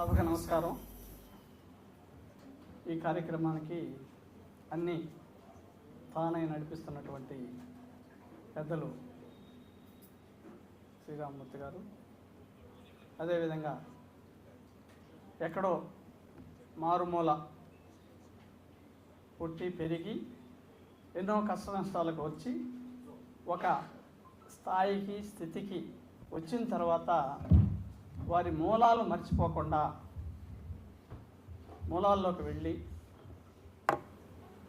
సభకు నమస్కారం. ఈ కార్యక్రమానికి అన్ని తానై నడిపిస్తున్నటువంటి పెద్దలు శ్రీరామ్మూర్తి గారు, అదేవిధంగా ఎక్కడో మారుమూల పుట్టి పెరిగి ఎన్నో కష్ట నష్టాలకు వచ్చి ఒక స్థాయికి స్థితికి వచ్చిన తర్వాత వారి మూలాలు మర్చిపోకుండా మూలాల్లోకి వెళ్ళి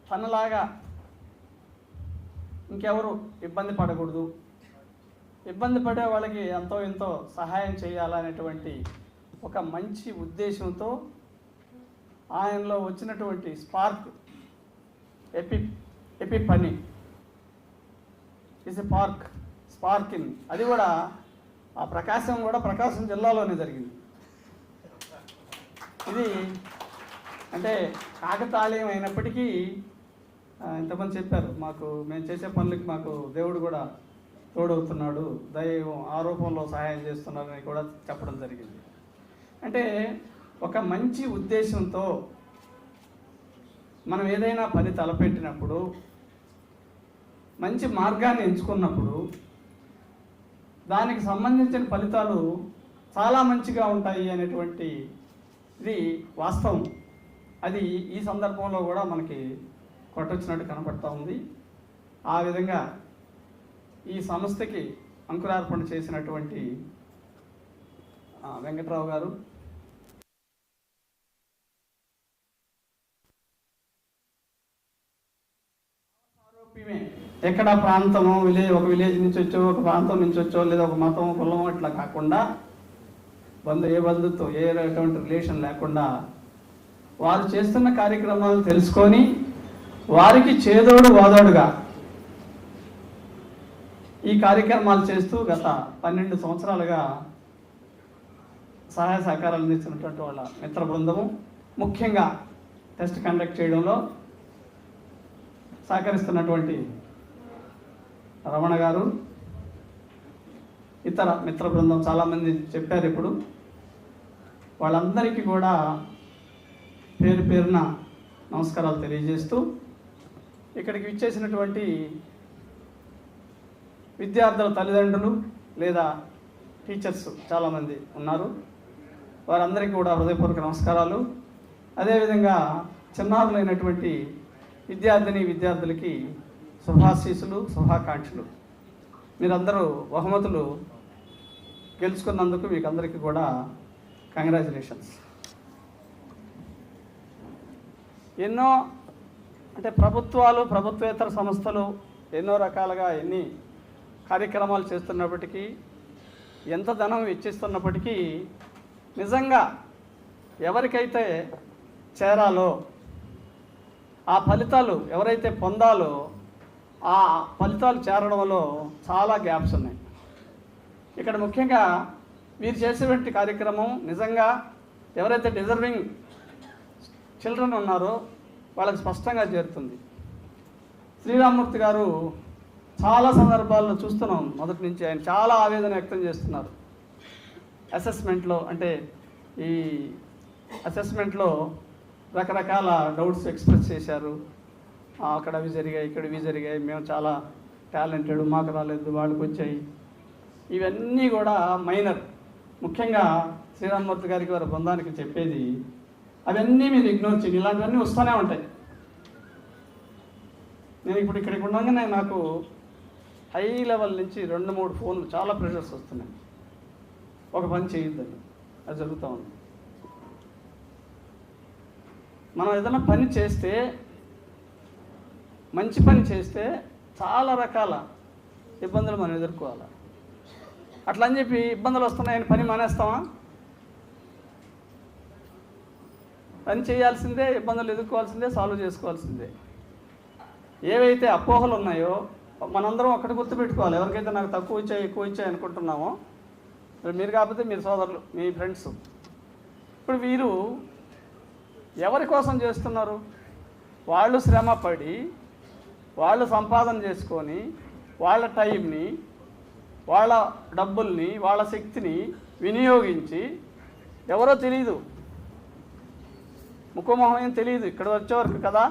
తనలాగా ఇంకెవరు ఇబ్బంది పడకూడదు, ఇబ్బంది పడే వాళ్ళకి ఎంతో ఎంతో సహాయం చేయాలనేటువంటి ఒక మంచి ఉద్దేశంతో ఆయనలో వచ్చినటువంటి ఎపిఫనీ ఇస్ ఎ స్పార్కింగ్, అది కూడా ఆ ప్రకాశం జిల్లాలోనే జరిగింది. ఇది అంటే కాకతాళీయం అయినప్పటికీ ఇంతమంది చెప్పారు, మేము చేసే పనులకి మాకు దేవుడు కూడా తోడవుతున్నాడు, దైవం ఆరోపణలో సహాయం చేస్తున్నారని కూడా చెప్పడం జరిగింది. అంటే ఒక మంచి ఉద్దేశంతో మనం ఏదైనా పని తలపెట్టినప్పుడు, మంచి మార్గాన్ని ఎంచుకున్నప్పుడు దానికి సంబంధించిన ఫలితాలు చాలా మంచిగా ఉంటాయి అనేటువంటి ఇది వాస్తవం. అది ఈ సందర్భంలో కూడా మనకి కొట్టొచ్చినట్టు కనపడుతూ ఉంది. ఆ విధంగా ఈ సంస్థకి అంకురార్పణ చేసినటువంటి వెంకట్రావు గారు, ఎక్కడ ప్రాంతము ఒక విలేజ్ నుంచి వచ్చో, ఒక ప్రాంతం నుంచి వచ్చో, లేదా ఒక మతం కులం ఇట్లా కాకుండా ఏ బంధుత్వం ఏ రకమైన రిలేషన్ లేకుండా వారు చేస్తున్న కార్యక్రమాలు తెలుసుకొని వారికి చేదోడు వాదోడుగా ఈ కార్యక్రమాలు చేస్తూ గత 12 సంవత్సరాలుగా సహాయ సహకారాలు అందిస్తున్నటువంటి వాళ్ళ మిత్ర బృందము, ముఖ్యంగా టెస్ట్ కండక్ట్ చేయడంలో సహకరిస్తున్నటువంటి రమణ గారు, ఇతర మిత్ర బృందం చాలామంది చెప్పారు. ఇప్పుడు వాళ్ళందరికీ కూడా పేరు పేరున నమస్కారాలు తెలియజేస్తూ, ఇక్కడికి విచ్చేసినటువంటి విద్యార్థుల తల్లిదండ్రులు లేదా టీచర్స్ చాలామంది ఉన్నారు, వారందరికీ కూడా హృదయపూర్వక నమస్కారాలు. అదేవిధంగా చిన్నారులైనటువంటి విద్యార్థులకి శుభాశీస్సులు, శుభాకాంక్షలు. మీరందరూ బహుమతులు గెలుచుకున్నందుకు మీకు అందరికీ కూడా కంగ్రాచులేషన్స్. ఎన్నో అంటే ప్రభుత్వేతర సంస్థలు ఎన్నో రకాలుగా ఎన్ని కార్యక్రమాలు చేస్తున్నప్పటికీ, ఎంత ధనం వెచ్చిస్తున్నప్పటికీ, నిజంగా ఎవరికైతే చేరాలో ఆ ఫలితాలు ఎవరైతే పొందాలో ఆ ఫలితాలు చేరడంలో చాలా గ్యాప్స్ ఉన్నాయి. ఇక్కడ ముఖ్యంగా వీరు చేసేటువంటి కార్యక్రమం నిజంగా ఎవరైతే డిజర్వింగ్ చిల్డ్రన్ ఉన్నారో వాళ్ళకి స్పష్టంగా చేరుతుంది. శ్రీరామ్మూర్తి గారు చాలా సందర్భాల్లో చూస్తున్నాం, మొదటి నుంచి ఆయన చాలా ఆవేదన వ్యక్తం చేస్తున్నారు. అసెస్మెంట్లో అంటే ఈ అసెస్మెంట్లో రకరకాల డౌట్స్ ఎక్స్ప్రెస్ చేశారు. అక్కడ అవి జరిగాయి, ఇక్కడ ఇవి జరిగాయి, మేము చాలా టాలెంటెడ్, మాకు రాలేదు, వాళ్ళకి వచ్చాయి. ఇవన్నీ కూడా మైనర్. ముఖ్యంగా శ్రీరామ్మూర్తి గారికి వారి బృందానికి చెప్పేది, అవన్నీ మీరు ఇగ్నోర్ చేయండి, ఇలాంటివన్నీ వస్తూనే ఉంటాయి. నేను ఇప్పుడు ఇక్కడికి ఉండగానే నాకు హై లెవెల్ నుంచి 2-3 ఫోన్లు, చాలా ప్రెషర్స్ వస్తున్నాయి, ఒక పని చేయొద్దని. అది జరుగుతూ ఉంది. మనం ఏదైనా పని చేస్తే, మంచి పని చేస్తే చాలా రకాల ఇబ్బందులు మనం ఎదుర్కోవాలి. అట్లా అని చెప్పి ఇబ్బందులు వస్తున్నాయని పని మానేస్తామా? పని చేయాల్సిందే, ఇబ్బందులు ఎదుర్కోవాల్సిందే, సాల్వ్ చేసుకోవాల్సిందే. ఏవైతే అపోహలు ఉన్నాయో మనందరం ఒక్కటి గుర్తుపెట్టుకోవాలి. ఎవరికైతే నాకు తక్కువ ఇచ్చాయి, ఎక్కువ ఇచ్చాయి అనుకుంటున్నామో, మీరు కాకపోతే మీరు సోదరులు, మీ ఫ్రెండ్స్, ఇప్పుడు వీరు ఎవరి కోసం చేస్తున్నారు? వాళ్ళు శ్రమ పడి, వాళ్ళు సంపాదన చేసుకొని, వాళ్ళ టైంని, వాళ్ళ డబ్బుల్ని, వాళ్ళ శక్తిని వినియోగించి, ఎవరో తెలియదు ముఖమొహం ఏం తెలియదు ఇక్కడ వచ్చేవరకు కదా.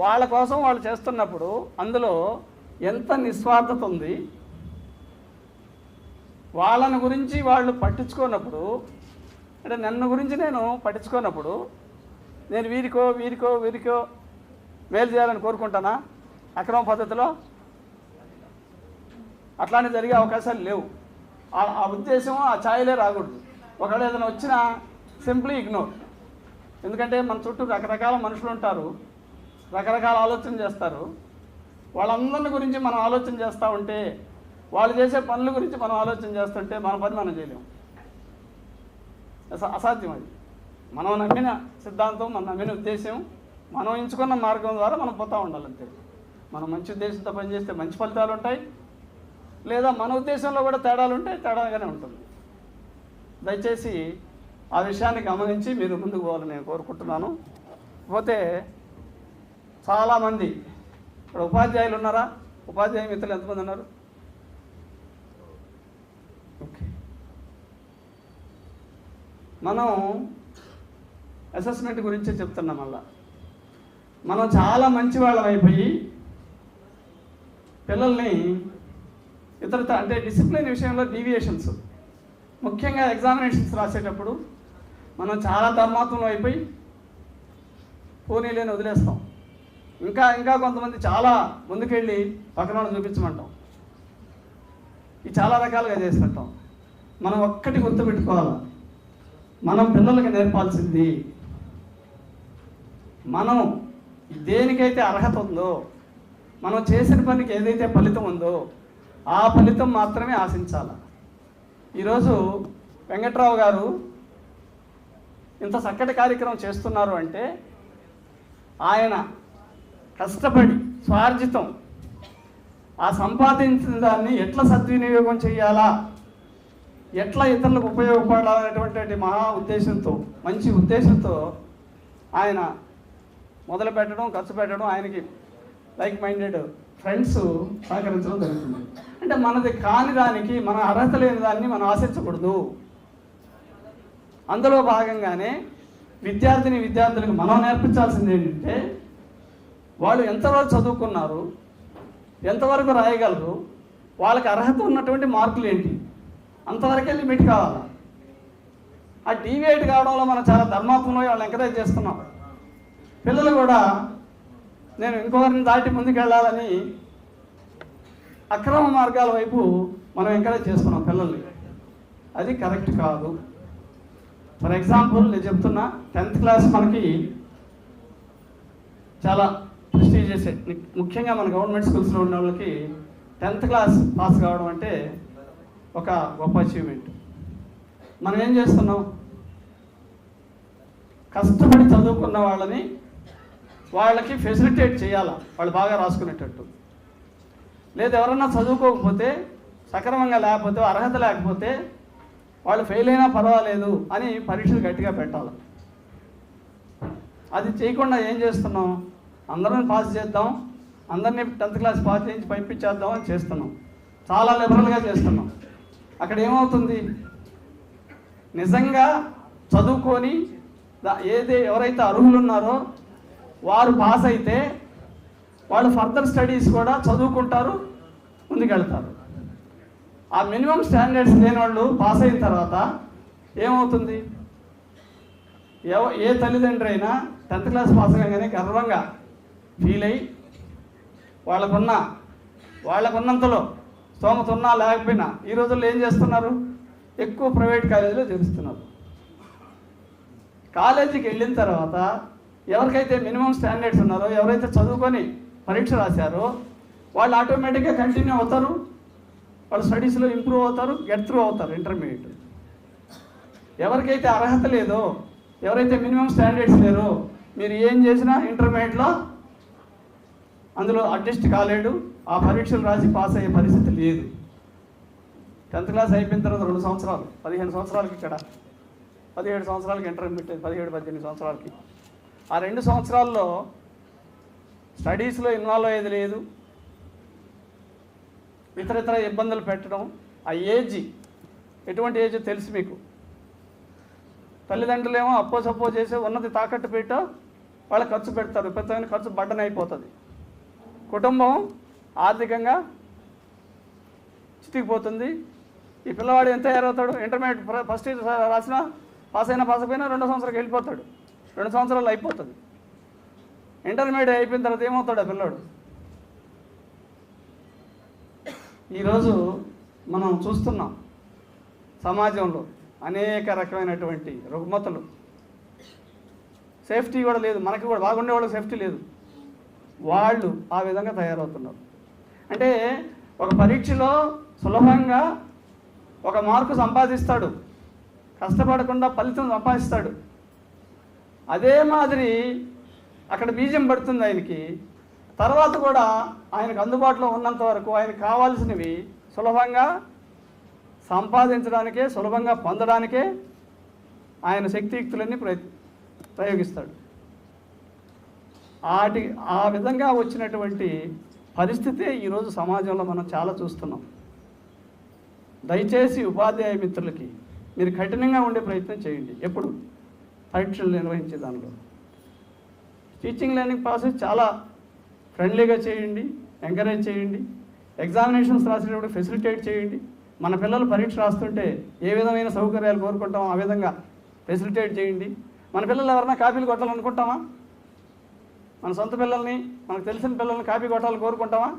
వాళ్ళ కోసం వాళ్ళు చేస్తున్నప్పుడు అందులో ఎంత నిస్వార్థత ఉంది. వాళ్ళని గురించి వాళ్ళు పట్టించుకున్నప్పుడు, అంటే నన్ను గురించి నేను పట్టించుకున్నప్పుడు నేను వీరికో వీరికో వీరికో మేలు చేయాలని కోరుకుంటానా? అక్రమ పద్ధతిలో అట్లాంటివి జరిగే అవకాశాలు లేవు. ఆ ఉద్దేశం ఆ ఛాయలే రాకూడదు. ఒకవేళ ఏదైనా వచ్చినా సింప్లీ ఇగ్నోర్. ఎందుకంటే మన చుట్టూ రకరకాల మనుషులు ఉంటారు, రకరకాల ఆలోచన చేస్తారు. వాళ్ళందరి గురించి మనం ఆలోచన చేస్తూ ఉంటే, వాళ్ళు చేసే పనుల గురించి మనం ఆలోచన చేస్తుంటే మన పని మనం చేయలేము. అసాధ్యం అది. మనం నమ్మిన సిద్ధాంతం, మనం నమ్మిన ఉద్దేశం, మనం ఎంచుకున్న మార్గం ద్వారా మనం పోతూ ఉండాలి అంతే. మనం మంచి ఉద్దేశంతో పనిచేస్తే మంచి ఫలితాలు ఉంటాయి, లేదా మన ఉద్దేశంలో కూడా తేడాలు ఉంటే తేడాగానే ఉంటుంది. దయచేసి ఆ విషయాన్ని గమనించి మీరు ముందుకు పోవాలని నేను కోరుకుంటున్నాను. పోతే చాలామంది ఇక్కడ ఉపాధ్యాయులు ఉన్నారా? ఉపాధ్యాయ మిత్రులు ఎంతమంది ఉన్నారు? ఓకే. మనం అసెస్మెంట్ గురించే చెప్తున్నాం. మళ్ళా మనం చాలా మంచి వాళ్ళం అయిపోయి పిల్లల్ని ఇతరత అంటే డిసిప్లిన్ విషయంలో డీవియేషన్స్, ముఖ్యంగా ఎగ్జామినేషన్స్ రాసేటప్పుడు మనం చాలా ధర్మాత్మలు అయిపోయి పోనీలేని వదిలేస్తాం. ఇంకా కొంతమంది చాలా ముందుకెళ్ళి పక్కన వాళ్ళని చూపించమంటాం. ఇది చాలా రకాలుగా చేస్తుంటాం. మనం ఒక్కటి గుర్తుపెట్టుకోవాలి, మనం పిల్లలకి నేర్పాల్సింది, మనం దేనికైతే అర్హత ఉందో, మనం చేసిన పనికి ఏదైతే ఫలితం ఉందో ఆ ఫలితం మాత్రమే ఆశించాలి. ఈరోజు వెంకట్రావు గారు ఇంత చక్కటి కార్యక్రమం చేస్తున్నారు అంటే ఆయన కష్టపడి స్వార్జితం ఆ సంపాదించిన దాన్ని ఎట్లా సద్వినియోగం చేయాలా, ఎట్లా ఇతరులకు ఉపయోగపడాలనేటువంటి మహా ఉద్దేశంతో, మంచి ఉద్దేశంతో ఆయన మొదలు పెట్టడం, ఖర్చు పెట్టడం, ఆయనకి లైక్ మైండెడ్ ఫ్రెండ్స్ సహకరించడం జరుగుతుంది. అంటే మనది కాని దానికి, మన అర్హత లేని దాన్ని మనం ఆశించకూడదు. అందులో భాగంగానే విద్యార్థులకు మనం నేర్పించాల్సింది ఏంటంటే, వాళ్ళు ఎంతవరకు చదువుకున్నారు, ఎంతవరకు రాయగలరు, వాళ్ళకి అర్హత ఉన్నటువంటి మార్కులు ఏంటి, అంతవరకే లిమిట్ కావాలి. ఆ డీవియేట్ కావడంలో మనం చాలా ధర్మాత్మలో వాళ్ళని ఎంకరేజ్ చేస్తున్నాం. పిల్లలు కూడా నేను ఇంకొకరిని దాటి ముందుకెళ్ళాలని అక్రమ మార్గాల వైపు మనం ఎంకరేజ్ చేస్తున్నాం పిల్లల్ని. అది కరెక్ట్ కాదు. ఫర్ ఎగ్జాంపుల్ నేను చెప్తున్నా, 10th క్లాస్ మనకి చాలా ప్రెస్టీజియస్. ముఖ్యంగా మన గవర్నమెంట్ స్కూల్స్లో ఉన్న వాళ్ళకి 10th క్లాస్ పాస్ కావడం అంటే ఒక గొప్ప అచీవ్మెంట్. మనం ఏం చేస్తున్నాం, కష్టపడి చదువుకున్న వాళ్ళకి ఫెసిలిటేట్ చేయాలా, వాళ్ళు బాగా రాసుకునేటట్టు. లేదు ఎవరన్నా చదువుకోకపోతే, సక్రమంగా లేకపోతే, అర్హత లేకపోతే, వాళ్ళు ఫెయిల్ అయినా పర్వాలేదు అని పరీక్షలు గట్టిగా పెట్టాలి. అది చేయకుండా ఏం చేస్తున్నాం, అందరం పాస్ చేద్దాం, అందరినీ 10th క్లాస్ పాస్ చేయించి పంపించేద్దాం అని చేస్తున్నాం. చాలా లిబరల్గా చేస్తున్నాం. అక్కడ ఏమవుతుంది, నిజంగా చదువుకొని ఎవరైతే అర్హులు ఉన్నారో వారు పాస్ అయితే వాళ్ళు ఫర్దర్ స్టడీస్ కూడా చదువుకుంటారు, ముందుకెళ్తారు. ఆ మినిమం స్టాండర్డ్స్ లేని వాళ్ళు పాస్ అయిన తర్వాత ఏమవుతుంది, ఏ తల్లిదండ్రి అయినా 10th క్లాస్ పాస్ అయ్యగానే గర్వంగా ఫీల్ అయ్యి వాళ్ళకున్నంతలో స్తోమత ఉన్నా లేకపోయినా ఈ రోజుల్లో ఏం చేస్తున్నారు, ఎక్కువ ప్రైవేట్ కాలేజీలో చేరుస్తున్నారు. కాలేజీకి వెళ్ళిన తర్వాత ఎవరికైతే మినిమం స్టాండర్డ్స్ ఉన్నారో, ఎవరైతే చదువుకొని పరీక్ష రాశారో వాళ్ళు ఆటోమేటిక్గా కంటిన్యూ అవుతారు, వాళ్ళు స్టడీస్లో ఇంప్రూవ్ అవుతారు, గెట్ త్రూ అవుతారు ఇంటర్మీడియట్. ఎవరికైతే అర్హత లేదో, ఎవరైతే మినిమం స్టాండర్డ్స్ లేరో, మీరు ఏం చేసినా ఇంటర్మీడియట్లో అందులో అడ్జస్ట్ కాలేడు, ఆ పరీక్షలు రాసి పాస్ అయ్యే పరిస్థితి లేదు. 10th క్లాస్ అయిపోయిన తర్వాత 2 సంవత్సరాలు, 15 సంవత్సరాలకి ఇక్కడ, 17 సంవత్సరాలకి ఇంటర్మీడియట్, 17-18 సంవత్సరాలకి, ఆ 2 సంవత్సరాల్లో స్టడీస్లో ఇన్వాల్వ్ అయ్యేది లేదు, ఇతర ఇబ్బందులు పెట్టడం. ఆ ఏజ్ ఎటువంటి ఏజ్ తెలుసు మీకు, తల్లిదండ్రులేమో అప్పో సప్పో చేసి ఉన్నది తాకట్టు పెట్టో వాళ్ళు ఖర్చు పెడతారు, విపరీతమైన ఖర్చు బడ్డన అయిపోతుంది. కుటుంబం ఆర్థికంగా చితికిపోతుంది. ఈ పిల్లవాడు ఎంత తయారవుతాడు? ఇంటర్మీడియట్ ఫస్ట్ ఇయర్ రాసినా పాస్ అయినా పాస్ అయిపోయినా 2వ సంవత్సరానికి వెళ్ళిపోతాడు, 2 సంవత్సరాలు అయిపోతుంది. ఇంటర్మీడియట్ అయిపోయిన తర్వాత ఏమవుతాడు ఆ పిల్లాడు? ఈరోజు మనం చూస్తున్నాం సమాజంలో అనేక రకమైనటువంటి రుగ్మతలు. సేఫ్టీ కూడా లేదు, మనకి కూడా బాగుండే వాళ్ళకి సేఫ్టీ లేదు. వాళ్ళు ఆ విధంగా తయారవుతున్నారు. అంటే ఒక పరీక్షలో సులభంగా ఒక మార్కు సంపాదిస్తాడు, కష్టపడకుండా ఫలితం సంపాదిస్తాడు. అదే మాదిరి అక్కడ బీజం పడుతుంది ఆయనకి. తర్వాత కూడా ఆయనకు అందుబాటులో ఉన్నంత వరకు ఆయనకు కావాల్సినవి సులభంగా సంపాదించడానికే, సులభంగా పొందడానికే ఆయన శక్తియుక్తులన్నీ ప్రయోగిస్తాడు. ఆ విధంగా వచ్చినటువంటి పరిస్థితే ఈరోజు సమాజంలో మనం చాలా చూస్తున్నాం. దయచేసి ఉపాధ్యాయ మిత్రులకి మీరు కఠినంగా ఉండే ప్రయత్నం చేయండి. ఎప్పుడు పరీక్షలు నిర్వహించే దానిలో టీచింగ్ లెర్నింగ్ ప్రాసెస్ చాలా ఫ్రెండ్లీగా చేయండి, ఎంకరేజ్ చేయండి. ఎగ్జామినేషన్స్ రాసేటప్పుడు ఫెసిలిటేట్ చేయండి. మన పిల్లలు పరీక్ష రాస్తుంటే ఏ విధమైన సౌకర్యాలు కోరుకుంటామో ఆ విధంగా ఫెసిలిటేట్ చేయండి. మన పిల్లలు ఎవరైనా కాపీలు కొట్టాలనుకుంటామా? మన సొంత పిల్లల్ని, మనకు తెలిసిన పిల్లల్ని కాపీ కొట్టాలని కోరుకుంటామా?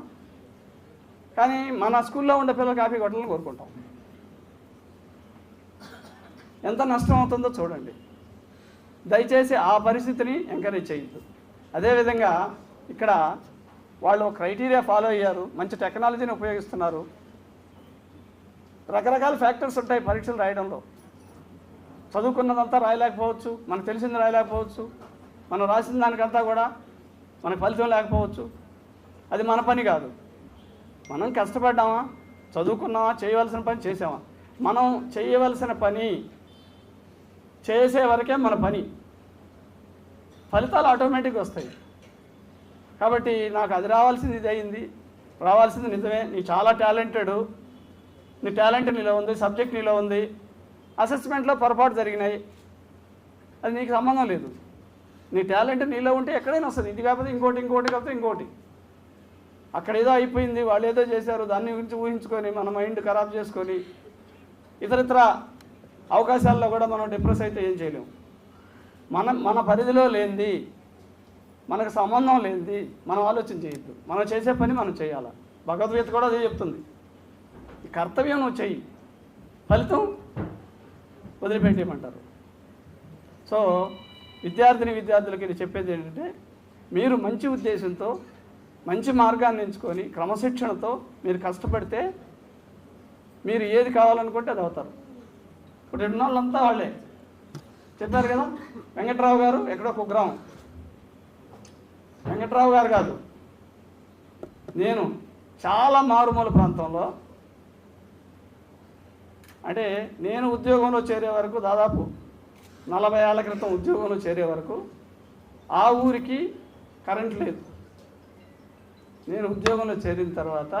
కానీ మన స్కూల్లో ఉండే పిల్లలు కాపీ కొట్టాలని కోరుకుంటాం. ఎంత నష్టం అవుతుందో చూడండి. దయచేసి ఆ పరిస్థితిని ఎంకరేజ్ చేయొద్దు. అదేవిధంగా ఇక్కడ వాళ్ళు క్రైటీరియా ఫాలో అయ్యారు, మంచి టెక్నాలజీని ఉపయోగిస్తున్నారు. రకరకాల ఫ్యాక్టర్స్ ఉంటాయి పరీక్షలు రాయడంలో. చదువుకున్నదంతా రాయలేకపోవచ్చు, మనకు తెలిసింది రాయలేకపోవచ్చు, మనం రాసిన దానికంతా కూడా మనకు ఫలితం లేకపోవచ్చు. అది మన పని కాదు. మనం కష్టపడ్డామా, చదువుకున్నామా, చేయవలసిన పని చేసామా? మనం చేయవలసిన పని చేసే వరకే మన పని, ఫలితాలు ఆటోమేటిక్గా వస్తాయి. కాబట్టి నాకు అది రావాల్సింది ఇది అయింది, రావాల్సింది నిజమే, నీ చాలా టాలెంటెడ్, నీ టాలెంట్ నీలో ఉంది, సబ్జెక్ట్ నీలో ఉంది, అసెస్మెంట్లో పొరపాటు జరిగినాయి, అది నీకు సంబంధం లేదు. నీ టాలెంట్ నీలో ఉంటే ఎక్కడైనా వస్తుంది. ఇది కాకపోతే ఇంకోటి, ఇంకోటి కాకపోతే ఇంకోటి. అక్కడ ఏదో అయిపోయింది, వాళ్ళు ఏదో చేశారు, దాన్ని గురించి ఊహించుకొని మన మైండ్ ఖరాబ్ చేసుకొని ఇతరితర అవకాశాల్లో కూడా మనం డిప్రెస్ అయితే ఏం చేయలేము. మన పరిధిలో లేనిది, మనకు సంబంధం లేనిది మనం ఆలోచన చేయొద్దు. మనం చేసే పని మనం చేయాలి. భగవద్గీత కూడా అదే చెప్తుంది. ఈ కర్తవ్యం నువ్వు చెయ్యి, ఫలితం వదిలిపెట్టేయమంటారు. సో విద్యార్థులకి నేను చెప్పేది ఏంటంటే, మీరు మంచి ఉద్దేశంతో మంచి మార్గాన్ని ఎంచుకొని క్రమశిక్షణతో మీరు కష్టపడితే మీరు ఏది కావాలనుకుంటే అది అవుతారు. ఇప్పుడు ఉన్న వాళ్ళంతా వాళ్ళే చెప్పారు కదా. వెంకట్రావు గారు ఎక్కడో కుగ్రామం, వెంకట్రావు గారు కాదు, నేను చాలా మారుమూల ప్రాంతంలో, అంటే నేను ఉద్యోగంలో చేరే వరకు దాదాపు 40 ఏళ్ల క్రితం ఉద్యోగంలో చేరే వరకు ఆ ఊరికి కరెంట్ లేదు. నేను ఉద్యోగంలో చేరిన తర్వాత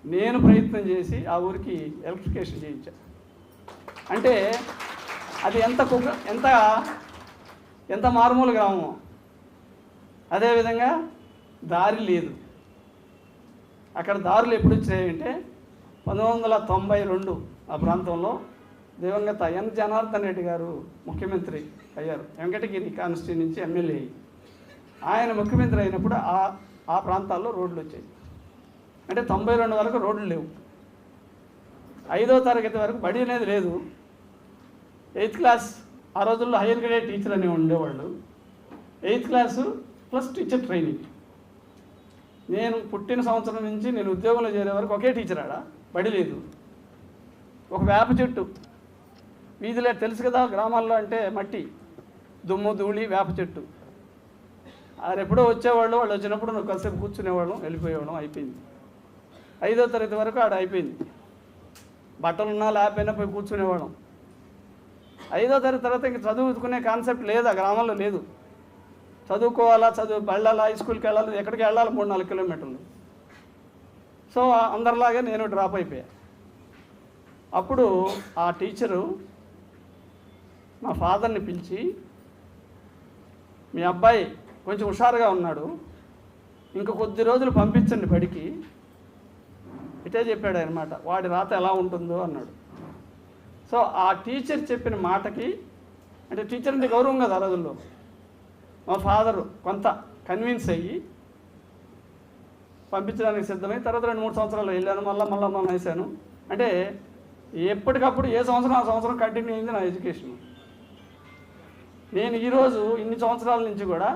నేను ప్రయత్నం చేసి ఆ ఊరికి ఎలక్ట్రిఫికేషన్ చేయించాను. అంటే అది ఎంత మారుమూల గ్రామమో. అదేవిధంగా దారి లేదు. అక్కడ దారులు ఎప్పుడు వచ్చాయంటే 1992 ఆ ప్రాంతంలో దివంగత ఎన్ జనార్దన్ రెడ్డి గారు ముఖ్యమంత్రి అయ్యారు. వెంకటగిరి కాన్స్టిట్యూన్సీ నుంచి ఎమ్మెల్యే. ఆయన ముఖ్యమంత్రి అయినప్పుడు ఆ ప్రాంతాల్లో రోడ్లు వచ్చాయి. అంటే 92 వరకు రోడ్లు లేవు. 5వ తరగతి వరకు బడి అనేది లేదు. 8th క్లాస్, ఆ రోజుల్లో హైయర్ గ్రేడ్ టీచర్ అని ఉండేవాళ్ళు. 8th class plus teacher training. నేను పుట్టిన సంవత్సరం నుంచి నేను ఉద్యోగంలో చేరే వరకు ఒకే టీచర్ ఆడ, బడి లేదు. ఒక వేప చెట్టు వీధిలో, తెలుసు కదా గ్రామాల్లో అంటే మట్టి, దుమ్ము ధూళి, వేప చెట్టు. అది ఎప్పుడో వచ్చేవాళ్ళు, వాళ్ళు వచ్చినప్పుడు నువ్వు కాసేపు కూర్చునేవాళ్ళం, వెళ్ళిపోయేవాళ్ళం. అయిపోయింది. 5వ తరగతి వరకు ఆడ అయిపోయింది. బట్టలున్నా లేకపోయినా పోయి కూర్చునేవాళ్ళం. 5వ తరగతి తర్వాత ఇంక చదువుకునే కాన్సెప్ట్ లేదు, ఆ గ్రామంలో లేదు. చదువుకోవాలా, వెళ్ళాలా, హై స్కూల్కి వెళ్ళాలి, ఎక్కడికి వెళ్ళాలి 3-4 కిలోమీటర్లు. సో అందరిలాగే నేను డ్రాప్ అయిపోయా. అప్పుడు ఆ టీచరు మా ఫాదర్ని పిలిచి, మీ అబ్బాయి కొంచెం హుషారుగా ఉన్నాడు, ఇంక కొద్ది రోజులు పంపించండి బడికి, ఇటే చెప్పాడు అనమాట. వాడి రాత ఎలా ఉంటుందో అన్నాడు. సో ఆ టీచర్ చెప్పిన మాటకి, అంటే టీచర్ అంటే గౌరవం కదా ఆ రోజుల్లో, మా ఫాదరు కొంత కన్విన్స్ అయ్యి పంపించడానికి సిద్ధమై తర్వాత 2-3 సంవత్సరాలు వెళ్ళాను, మళ్ళీ వేసాను. అంటే ఎప్పటికప్పుడు ఏ సంవత్సరం ఆ సంవత్సరం కంటిన్యూ అయింది నా ఎడ్యుకేషన్. నేను ఈరోజు ఇన్ని సంవత్సరాల నుంచి కూడా,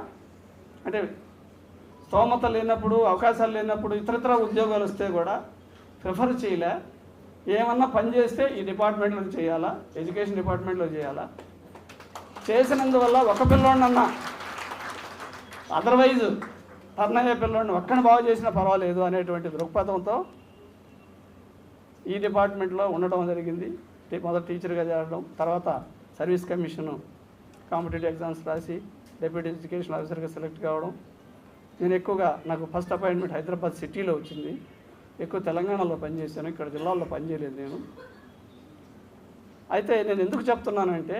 అంటే స్తోమత లేనప్పుడు, అవకాశాలు లేనప్పుడు, ఇతరత్ర ఉద్యోగాలు వస్తే కూడా ప్రిఫర్ చేయలే. ఏమన్నా పని చేస్తే ఈ డిపార్ట్మెంట్లో చేయాలా, ఎడ్యుకేషన్ డిపార్ట్మెంట్లో చేయాలా. చేసినందువల్ల ఒక పిల్లోడినన్నా, అదర్వైజ్ టర్న్ అయ్యే పిల్లోడిని ఒక్కని బాగు చేసినా పర్వాలేదు అనేటువంటి దృక్పథంతో ఈ డిపార్ట్మెంట్లో ఉండటం జరిగింది. మొదటి టీచర్గా చేరడం, తర్వాత సర్వీస్ కమిషను కాంపిటేటివ్ ఎగ్జామ్స్ రాసి డెప్యూటీ ఎడ్యుకేషన్ ఆఫీసర్గా సెలెక్ట్ కావడం. నేను ఎక్కువగా, నాకు ఫస్ట్ అపాయింట్మెంట్ హైదరాబాద్ సిటీలో వచ్చింది. ఎక్కువ తెలంగాణలో పనిచేశాను, ఇక్కడ జిల్లాల్లో పనిచేయలేదు నేను. అయితే నేను ఎందుకు చెప్తున్నానంటే,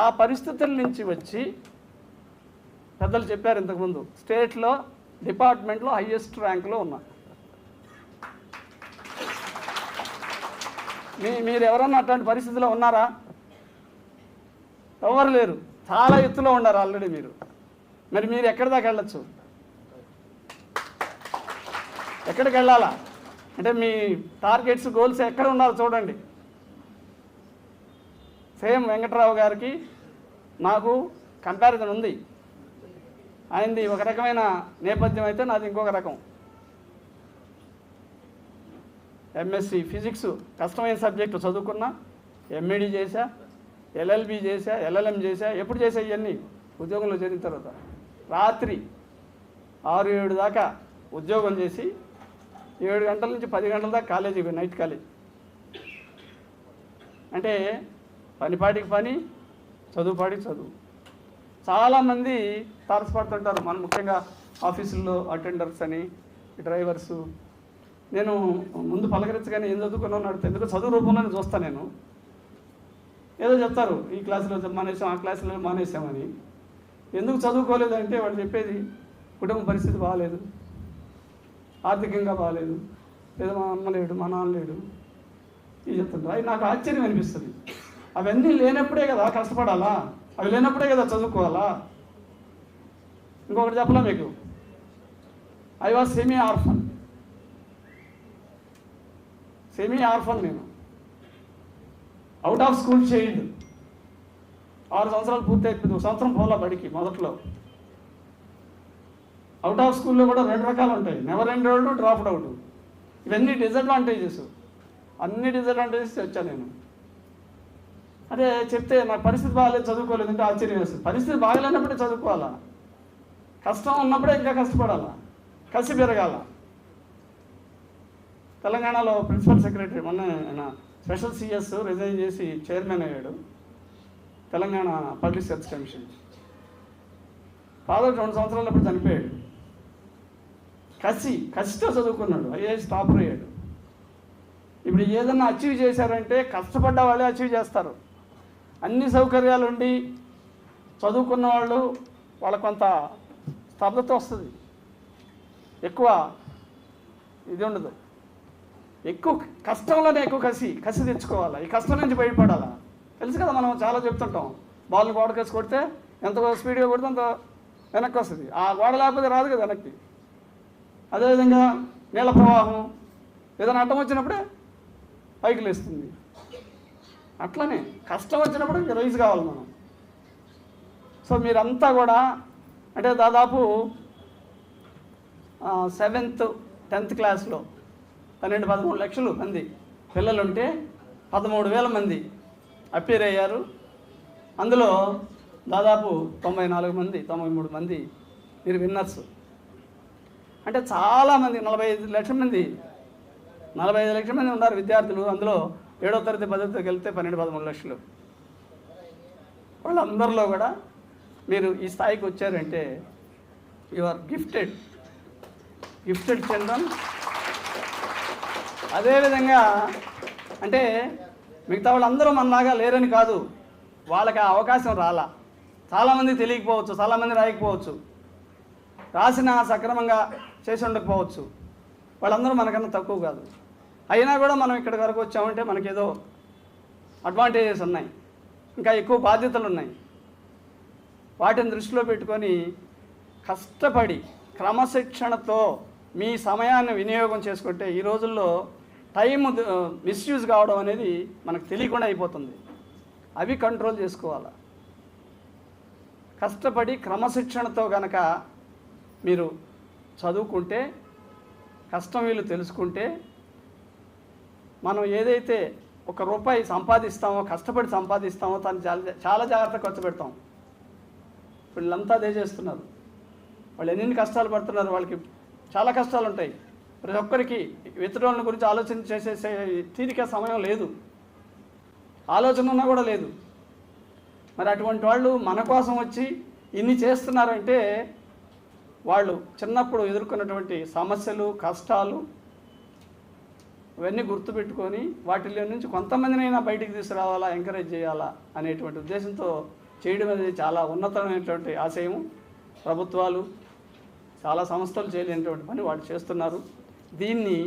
ఆ పరిస్థితుల నుంచి వచ్చి పెద్దలు చెప్పారు ఇంతకుముందు, స్టేట్లో డిపార్ట్మెంట్లో హైయెస్ట్ ర్యాంకులో ఉన్నా. మీరు ఎవరన్నా అట్లాంటి పరిస్థితిలో ఉన్నారా? ఎవరు లేరు. చాలా ఎత్తులో ఉన్నారు ఆల్రెడీ మీరు. మరి మీరు ఎక్కడి దాకా వెళ్ళచ్చు? ఎక్కడికి వెళ్ళాలా అంటే మీ టార్గెట్స్, గోల్స్ ఎక్కడ ఉండాలో చూడండి. సేమ్ వెంకట్రావు గారికి నాకు కంపారిజన్ ఉంది. ఆయనది ఒక రకమైన నేపథ్యం అయితే నాది ఇంకొక రకం. ఎంఎస్సి ఫిజిక్స్ కష్టమైన సబ్జెక్టు చదువుకున్నా, ఎంఈడి చేశా, ఎల్ఎల్బి చేశా, ఎల్ఎల్ఎం చేశా. ఎప్పుడు చేసా ఇవన్నీ? ఉద్యోగంలో చేరిన తర్వాత. రాత్రి 6-7 దాకా ఉద్యోగం చేసి 7 గంటల నుంచి 10 గంటల దాకా కాలేజీకి పోయి, నైట్ కాలేజ్. అంటే పనిపాటికి పని, చదువుపాటికి చదువు. చాలామంది తారసపడుతుంటారు, మనం ముఖ్యంగా ఆఫీసుల్లో అటెండర్స్ అని, డ్రైవర్సు. నేను ముందు పలకరించగానే ఏం చదువుకున్నాను అడిగితే, ఎందుకు చదువు రూపంలోనే చూస్తాను నేను. ఏదో చెప్తారు, ఈ క్లాసులో మానేసాం, ఆ క్లాసులో మానేసామని. ఎందుకు చదువుకోలేదంటే వాళ్ళు చెప్పేది, కుటుంబ పరిస్థితి బాగాలేదు, ఆర్థికంగా బాగాలేదు, లేదా మా అమ్మ లేడు, మా నాన్న లేడు, ఇది చెప్తుంటారు. అవి నాకు ఆశ్చర్యం అనిపిస్తుంది. అవన్నీ లేనప్పుడే కదా కష్టపడాలా, అవి లేనప్పుడే కదా చదువుకోవాలా. ఇంకొకటి చెప్పలా మీకు, ఐ వాజ్ సెమీ ఆర్ఫన్ నేను. Out of school child. 6 సంవత్సరాలు పూర్తి అయిపోయింది, 1 సంవత్సరం పోలా బడికి మొదట్లో. అవుట్ ఆఫ్ స్కూల్లో కూడా 2 రకాలు ఉంటాయి, నెవర్ ఎన్రోల్డ్, డ్రాప్డ్ అవుట్. ఇవన్నీ డిసడ్వాంటేజెస్. అన్ని డిసడ్వాంటేజెస్ వచ్చాను నేను. అదే చెప్తే నాకు పరిస్థితి బాగాలేదు, చదువుకోలేదంటే ఆశ్చర్యం వేస్తుంది. పరిస్థితి బాగాలేనప్పుడే చదువుకోవాలా, కష్టం ఉన్నప్పుడే ఇంకా కష్టపడాలా, కసి పెరగాల. తెలంగాణలో ప్రిన్సిపల్ సెక్రటరీ మొన్న ఆయన స్పెషల్ సిఎస్ రిజైన్ చేసి చైర్మన్ అయ్యాడు Telangana public service commission. Father 2 సంవత్సరాలప్పుడు చనిపోయాడు. కసితో చదువుకున్నాడు, ఐఏఎస్ టాపర్ అయ్యాడు. ఇప్పుడు ఏదన్నా అచీవ్ చేశారంటే కష్టపడ్డ వాళ్ళే అచీవ్ చేస్తారు. అన్ని సౌకర్యాలు ఉండి చదువుకున్న వాళ్ళు, వాళ్ళకు కొంత స్తబ్దత వస్తుంది, ఎక్కువ ఇది ఉండదు. ఎక్కువ కష్టంలోనే ఎక్కువ కసి తెచ్చుకోవాలా, ఈ కష్టం నుంచి బయటపడాలా. తెలుసు కదా, మనం చాలా చెప్తుంటాం, బాల్ని గోడకేసి కొడితే ఎంత స్పీడ్గా కొడితే అంత వెనక్కి వస్తుంది. ఆ గోడ లేకపోతే రాదు కదా వెనక్కి. అదేవిధంగా నీళ్ళ ప్రవాహం ఏదైనా అడ్డం వచ్చినప్పుడే పైకి లేస్తుంది. అట్లనే కష్టం వచ్చినప్పుడు ఇంకా రైజ్ కావాలి మనం. సో మీరంతా కూడా అంటే దాదాపు 7th 10th క్లాస్లో 12-13 లక్షలు మంది పిల్లలుంటే 13,000 మంది అపీర్ అయ్యారు. అందులో దాదాపు 94 మంది 93 మంది మీరు విన్నర్స్. అంటే చాలామంది 45 లక్షల మంది ఉన్నారు విద్యార్థులు. అందులో 7వ తరగతి 10వ తరగతికి వెళ్తే 12-13 లక్షలు. వాళ్ళందరిలో కూడా మీరు ఈ స్థాయికి వచ్చారంటే యు ఆర్ గిఫ్టెడ్ చిల్డ్రన్. అదేవిధంగా అంటే మిగతా వాళ్ళందరూ మనలాగా లేరని కాదు, వాళ్ళకి ఆ అవకాశం రాలా. చాలామంది తెలియకపోవచ్చు, చాలామంది రాయకపోవచ్చు, రాసిన సక్రమంగా చేసి ఉండకపోవచ్చు. వాళ్ళందరూ మనకన్నా తక్కువ కాదు. అయినా కూడా మనం ఇక్కడి వరకు వచ్చామంటే మనకేదో అడ్వాంటేజెస్ ఉన్నాయి, ఇంకా ఎక్కువ బాధ్యతలు ఉన్నాయి. వాటిని దృష్టిలో పెట్టుకొని కష్టపడి క్రమశిక్షణతో మీ సమయాన్ని వినియోగం చేసుకుంటే ఈ రోజుల్లో టైం మిస్యూజ్ కావడం అనేది మనకు తెలియకుండా అయిపోతుంది. అవి కంట్రోల్ చేసుకోవాలి. కష్టపడి క్రమశిక్షణతో గనక మీరు చదువుకుంటే, కష్టం వీళ్ళు తెలుసుకుంటే, మనం ఏదైతే ₹1 సంపాదిస్తామో, కష్టపడి సంపాదిస్తామో దాన్ని చాలా జాగ్రత్తగా ఖర్చు పెడతాం. వీళ్ళంతా అదే చేస్తున్నారు. వాళ్ళు ఎన్ని కష్టాలు పడుతున్నారు, వాళ్ళకి చాలా కష్టాలు ఉంటాయి. ప్రతి ఒక్కరికి ఇతరుల గురించి ఆలోచన చేసే తీరిక సమయం లేదు, ఆలోచన ఉన్నా కూడా లేదు. మరి అటువంటి వాళ్ళు మన కోసం వచ్చి ఇన్ని చేస్తున్నారంటే వాళ్ళు చిన్నప్పుడు ఎదుర్కొన్నటువంటి సమస్యలు, కష్టాలు ఇవన్నీ గుర్తుపెట్టుకొని వాటిలో నుంచి కొంతమందినైనా బయటికి తీసుకురావాలా, ఎంకరేజ్ చేయాలా అనేటువంటి ఉద్దేశంతో చేయడం అనేది చాలా ఉన్నతమైనటువంటి ఆశయం. ప్రభుత్వాలు, చాలా సంస్థలు చేయలేనటువంటి పని వాళ్ళు చేస్తున్నారు. దీన్ని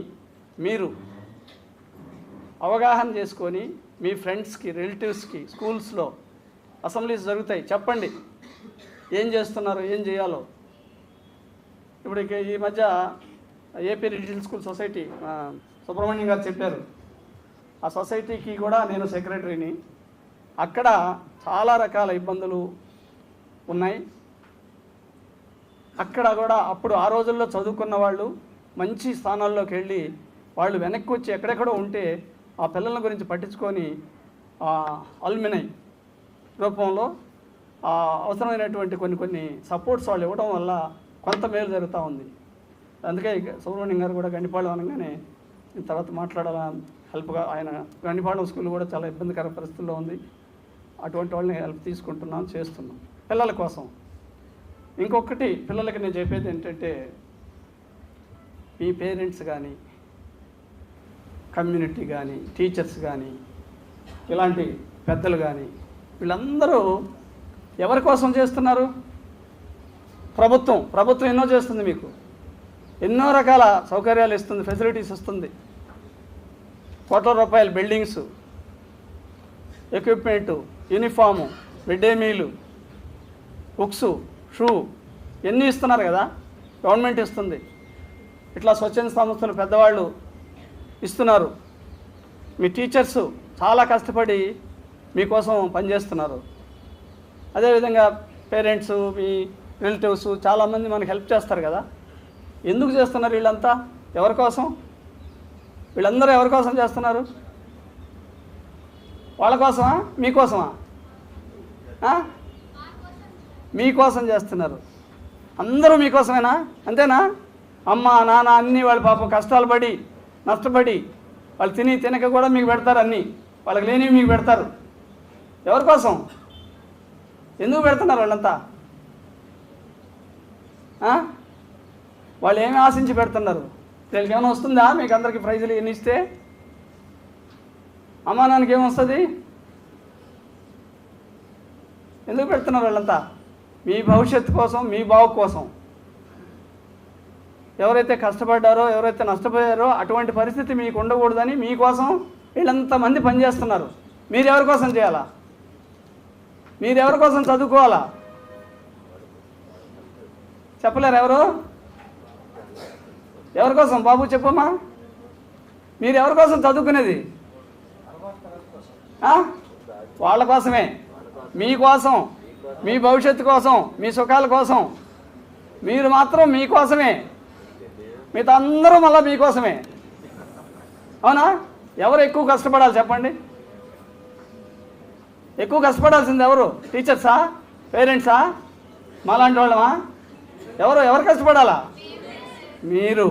మీరు అవగాహన చేసుకొని మీ ఫ్రెండ్స్కి, రిలేటివ్స్కి, స్కూల్స్లో అసెంబ్లీస్ జరుగుతాయి, చెప్పండి ఏం చేస్తున్నారు, ఏం చేయాలో. ఇప్పుడు ఈ మధ్య AP regional school society Subrahmanyam గారు చెప్పారు. ఆ సొసైటీకి కూడా నేను సెక్రటరీని. అక్కడ చాలా రకాల ఇబ్బందులు ఉన్నాయి. అక్కడ కూడా అప్పుడు ఆ రోజుల్లో చదువుకున్న వాళ్ళు మంచి స్థానాల్లోకి వెళ్ళి వాళ్ళు వెనక్కి వచ్చి ఎక్కడెక్కడో ఉంటే ఆ పిల్లల గురించి పట్టించుకొని అల్మినై రూపంలో అవసరమైనటువంటి కొన్ని సపోర్ట్స్ వాళ్ళు ఇవ్వడం వల్ల కొంత మేలు జరుగుతూ ఉంది. అందుకే సుబ్రహ్మణ్యం గారు కూడా గండిపాళెం అనగానే తర్వాత మాట్లాడాలని హెల్ప్గా, ఆయన గండిపాళెం స్కూల్ కూడా చాలా ఇబ్బందికర పరిస్థితుల్లో ఉంది. అటువంటి వాళ్ళని హెల్ప్ తీసుకుంటున్నాం, చేస్తున్నాం పిల్లల కోసం. ఇంకొకటి పిల్లలకి నేను చెప్పేది ఏంటంటే, మీ పేరెంట్స్ కానీ, కమ్యూనిటీ కానీ, టీచర్స్ కానీ, ఇలాంటి పెద్దలు కానీ వీళ్ళందరూ ఎవరి కోసం చేస్తున్నారు? ప్రభుత్వం ఎన్నో చేస్తుంది, మీకు ఎన్నో రకాల సౌకర్యాలు ఇస్తుంది, ఫెసిలిటీస్ ఇస్తుంది. కోట్ల రూపాయల buildings, equipment, uniform, mid day మీలు, బుక్స్, షూ ఎన్ని ఇస్తున్నారు కదా, గవర్నమెంట్ ఇస్తుంది. ఇట్లా స్వచ్ఛంద సంస్థలు పెద్దవాళ్ళు ఇస్తున్నారు. మీ టీచర్స్ చాలా కష్టపడి మీకోసం పనిచేస్తున్నారు. అదేవిధంగా పేరెంట్స్, మీ రిలేటివ్స్ చాలామంది మనకు హెల్ప్ చేస్తారు కదా. ఎందుకు చేస్తున్నారు వీళ్ళంతా? ఎవరి కోసం? వీళ్ళందరూ ఎవరి కోసం చేస్తున్నారు? వాళ్ళ కోసమా, మీకోసమా? మీకోసం చేస్తున్నారు. అందరూ మీకోసమేనా? అంతేనా? అమ్మ నాన్న అన్నీ వాళ్ళ పాపం కష్టాలు పడి నష్టపడి వాళ్ళు తినక కూడా మీకు పెడతారు, అన్నీ వాళ్ళకి లేనివి మీకు పెడతారు. ఎవరి కోసం? ఎందుకు పెడుతున్నారు వాళ్ళంతా? వాళ్ళు ఏమి ఆశించి పెడుతున్నారు? వీళ్ళకి ఏమైనా వస్తుందా? మీకు అందరికీ ప్రైజులు ఎన్ని ఇస్తే అమ్మా నాన్నకి ఏమొస్తుంది? ఎందుకు పెడుతున్నారు వాళ్ళంతా? మీ భవిష్యత్తు కోసం, మీ బావు కోసం. ఎవరైతే కష్టపడ్డారో, ఎవరైతే నష్టపోయారో అటువంటి పరిస్థితి మీకు ఉండకూడదని మీకోసం వీళ్ళంతమంది పనిచేస్తున్నారు. మీరు ఎవరి కోసం చేయాలా? మీరు ఎవరి కోసం చదువుకోవాలా? చెప్పలేరు ఎవరు? ఎవరి కోసం బాబు చెప్పమ్మా? మీరు ఎవరి కోసం చదువుకునేది? వాళ్ళ కోసమే, మీకోసం, మీ భవిష్యత్తు కోసం, మీ సుఖాల కోసం. మీరు మాత్రం మీకోసమే, మిగతా అందరూ మళ్ళీ మీకోసమే. అవునా? ఎవరు ఎక్కువ కష్టపడాలి చెప్పండి? ఎక్కువ కష్టపడాల్సింది ఎవరు? టీచర్సా? పేరెంట్సా? మాలాంటి వాళ్ళమా? ఎవరు కష్టపడాలా? మీరు.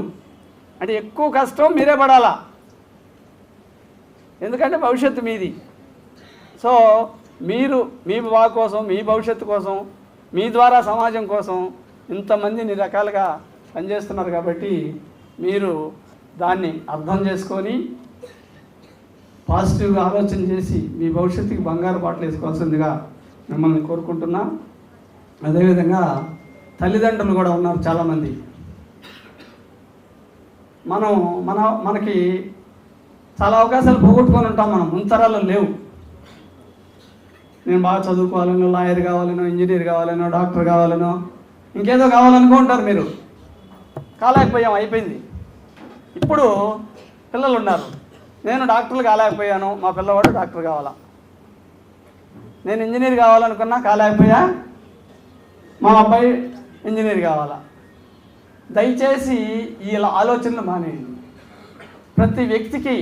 అంటే ఎక్కువ కష్టం మీరే పడాలా, ఎందుకంటే భవిష్యత్తు మీది. సో మీరు మీ బాగు కోసం, మీ భవిష్యత్తు కోసం, మీ ద్వారా సమాజం కోసం ఇంతమంది ఇన్ని రకాలుగా పనిచేస్తున్నారు. కాబట్టి మీరు దాన్ని అర్థం చేసుకొని పాజిటివ్గా ఆలోచన చేసి మీ భవిష్యత్తుకి బంగారు బాటలు వేసుకోవాల్సిందిగా మిమ్మల్ని కోరుకుంటున్నా. అదేవిధంగా తల్లిదండ్రులు కూడా ఉన్నారు చాలామంది. మనకి చాలా అవకాశాలు పోగొట్టుకొని ఉంటాం. మనం ముంతరాల్లో లేవు. నేను బాగా చదువుకోవాలనో, లాయర్ కావాలనో, ఇంజనీర్ కావాలనో, డాక్టర్ కావాలనో, ఇంకేదో కావాలనుకుంటారు. మీరు కాలేకపోయాం, అయిపోయింది. ఇప్పుడు పిల్లలు ఉన్నారు. నేను డాక్టర్లు కాలేకపోయాను, మా పిల్లవాడు డాక్టర్ కావాలా. నేను ఇంజనీర్ కావాలనుకున్నా, కాలేకపోయా, మా అబ్బాయి ఇంజనీర్ కావాలా. దయచేసి ఈ ఆలోచనలు మానేయండి. ప్రతి వ్యక్తికి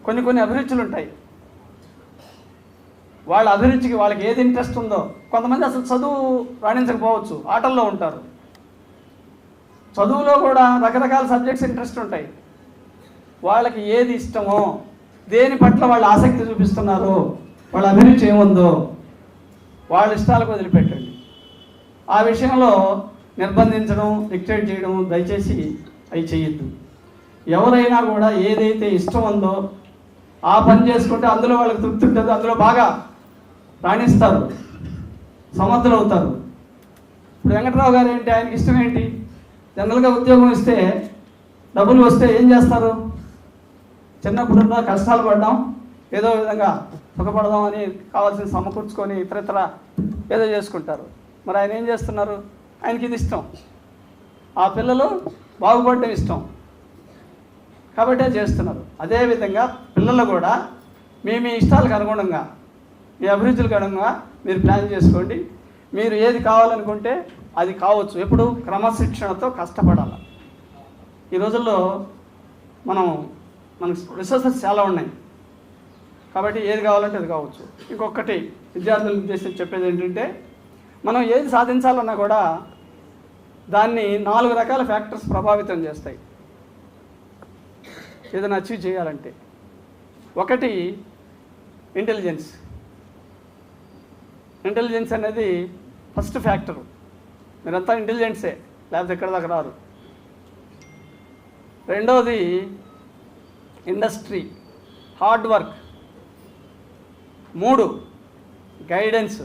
కొన్ని అభిరుచులు ఉంటాయి. వాళ్ళ అభిరుచికి వాళ్ళకి ఏది ఇంట్రెస్ట్ ఉందో, కొంతమంది అసలు చదువు రాణించకపోవచ్చు, ఆటల్లో ఉంటారు. చదువులో కూడా రకరకాల సబ్జెక్ట్స్ ఇంట్రెస్ట్ ఉంటాయి. వాళ్ళకి ఏది ఇష్టమో, దేని పట్ల వాళ్ళు ఆసక్తి చూపిస్తున్నారో, వాళ్ళ అభిరుచి ఏముందో వాళ్ళ ఇష్టాలకు వదిలిపెట్టండి. ఆ విషయంలో నిర్బంధించడం, డిక్టేట్ చేయడం దయచేసి అవి చేయొద్దు. ఎవరైనా కూడా ఏదైతే ఇష్టం ఉందో ఆ పని చేసుకుంటే అందులో వాళ్ళకి తృప్తి ఉంటుంది, అందులో బాగా రాణిస్తారు, సమర్థులు అవుతారు. ఇప్పుడు వెంకటరావు గారు ఏంటి, ఆయనకి ఇష్టం ఏంటి? జనరల్గా ఉద్యోగం ఇస్తే, డబ్బులు వస్తే ఏం చేస్తారు? చిన్నప్పుడు కష్టాలు పడ్డాం, ఏదో విధంగా సుఖపడదాం అని కావాల్సిన సమకూర్చుకొని ఇతరత్ర ఏదో చేసుకుంటారు. మరి ఆయన ఏం చేస్తున్నారు? ఆయనకి ఇది ఇష్టం, ఆ పిల్లలు బాగుపడడం ఇష్టం కాబట్టే చేస్తున్నారు. అదేవిధంగా పిల్లలు కూడా మీ ఇష్టాలకు అనుగుణంగా, మీ అభిరుచులకు అనుగుణంగా మీరు ప్లాన్ చేసుకోండి. మీరు ఏది కావాలనుకుంటే అది కావచ్చు. ఎప్పుడు క్రమశిక్షణతో కష్టపడాలి. ఈ రోజుల్లో మనకు రిసోర్సెస్ చాలా ఉన్నాయి కాబట్టి ఏది కావాలంటే అది కావచ్చు. ఇంకొకటి విద్యార్థులను ఉద్దేశించి చెప్పేది ఏంటంటే, మనం ఏది సాధించాలన్నా కూడా దాన్ని 4 రకాల ఫ్యాక్టర్స్ ప్రభావితం చేస్తాయి ఏదైనా అచీవ్ చేయాలంటే. ఒకటి ఇంటెలిజెన్స్ అనేది ఫస్ట్ ఫ్యాక్టరు. మీరంతా ఇంటెలిజెన్సే, లేకపోతే ఎక్కడ దాకా రారు. రెండవది industry, hard work. 3 guidance,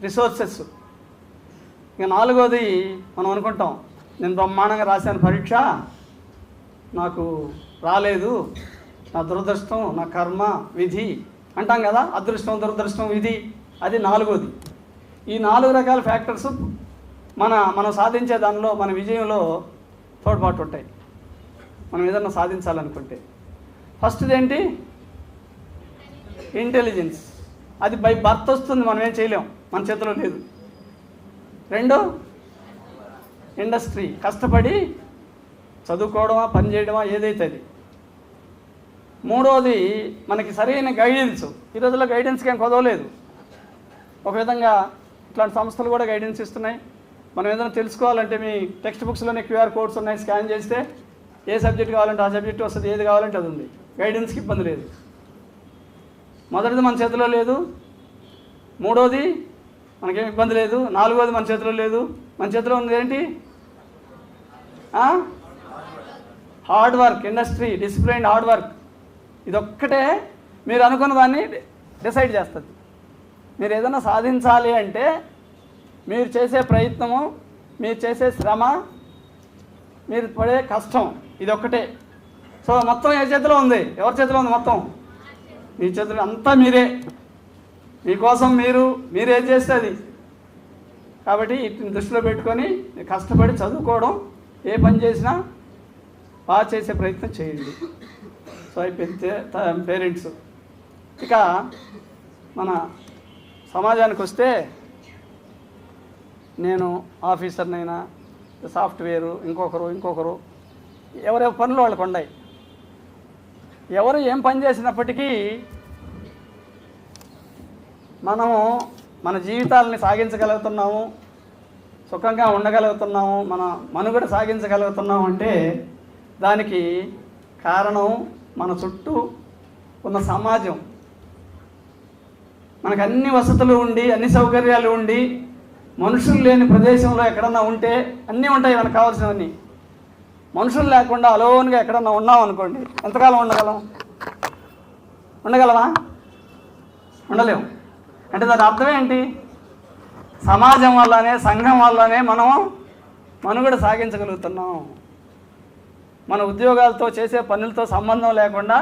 resources. ఇక 4వది మనం అనుకుంటాం, నేను బ్రహ్మాండంగా రాశాను పరీక్ష, నాకు రాలేదు, నా దురదృష్టం, నా కర్మ, విధి అంటాం కదా. అదృష్టం, దురదృష్టం, విధి, అది 4వది. ఈ 4 రకాల ఫ్యాక్టర్స్ మనం సాధించే దానిలో, మన విజయంలో తోడ్పాటు ఉంటాయి. మనం ఏదన్నా సాధించాలనుకుంటే ఫస్ట్ది ఏంటి? ఇంటెలిజెన్స్. అది బై బర్త్ వస్తుంది, మనం ఏం చేయలేం, మన చేతిలో లేదు. 2 ఇండస్ట్రీ, కష్టపడి చదువుకోవడమా, పని చేయడమా, ఏదైతే అది. 3వది మనకి సరైన గైడెన్స్. ఈ రోజుల్లో గైడెన్స్కి ఏం కొదవలేదు. ఒక విధంగా ఇట్లాంటి సంస్థలు కూడా గైడెన్స్ ఇస్తున్నాయి. మనం ఏదైనా తెలుసుకోవాలంటే మీ టెక్స్ట్ బుక్స్లోనే QR కోడ్స్ ఉన్నాయి, స్కాన్ చేస్తే ఏ సబ్జెక్ట్ కావాలంటే ఆ సబ్జెక్ట్ వస్తుంది, ఏది కావాలంటే అది ఉంది. గైడెన్స్కి ఇబ్బంది లేదు. మొదటిది మన చేతిలో లేదు, 3వది మనకేం ఇబ్బంది లేదు, 4వది మన చేతిలో లేదు. మన చేతిలో ఉన్నది ఏంటి? Hard work, industry, discipline, hard work. ఇదొక్కటే మీరు అనుకున్న దాన్ని డిసైడ్ చేస్తుంది. మీరు ఏదైనా సాధించాలి అంటే మీరు చేసే ప్రయత్నము, మీరు చేసే శ్రమ, మీరు పడే కష్టం, ఇదొక్కటే. సో మొత్తం ఏ చేతిలో ఉంది? ఎవరి చేతిలో ఉంది? మొత్తం మీ చేతిలో. అంతా మీరే, మీకోసం మీరేం చేస్తే అది. కాబట్టి వీటిని దృష్టిలో పెట్టుకొని కష్టపడి చదువుకోవడం, ఏ పని చేసినా బాగా చేసే ప్రయత్నం చేయండి. సో అయిపోయింది పేరెంట్స్. ఇక మన సమాజానికి వస్తే, నేను ఆఫీసర్నైనా, సాఫ్ట్వేరు, ఇంకొకరు ఎవరెవరి పనులు వాళ్ళకు ఉన్నాయి. ఎవరు ఏం పని చేసినప్పటికీ మనము మన జీవితాలని సాగించగలుగుతున్నాము, సుఖంగా ఉండగలుగుతున్నాము, మన మనుగడ సాగించగలుగుతున్నాము అంటే దానికి కారణం మన చుట్టూ ఉన్న సమాజం. మనకు అన్ని వసతులు ఉండి, అన్ని సౌకర్యాలు ఉండి, మనుషులు లేని ప్రదేశంలో ఎక్కడన్నా ఉంటే అన్నీ ఉంటాయి మనకు కావాల్సినవన్నీ. మనుషులు లేకుండా అలోన్గా ఎక్కడన్నా ఉన్నాం అనుకోండి, ఎంతకాలం ఉండగలం? ఉండగలవా? ఉండలేము. అంటే దాని అర్థం ఏంటి? సమాజం వల్లనే, సంఘం వల్లనే మనం మనుగడ సాగించగలుగుతున్నాం. మన ఉద్యోగాలతో, చేసే పనులతో సంబంధం లేకుండా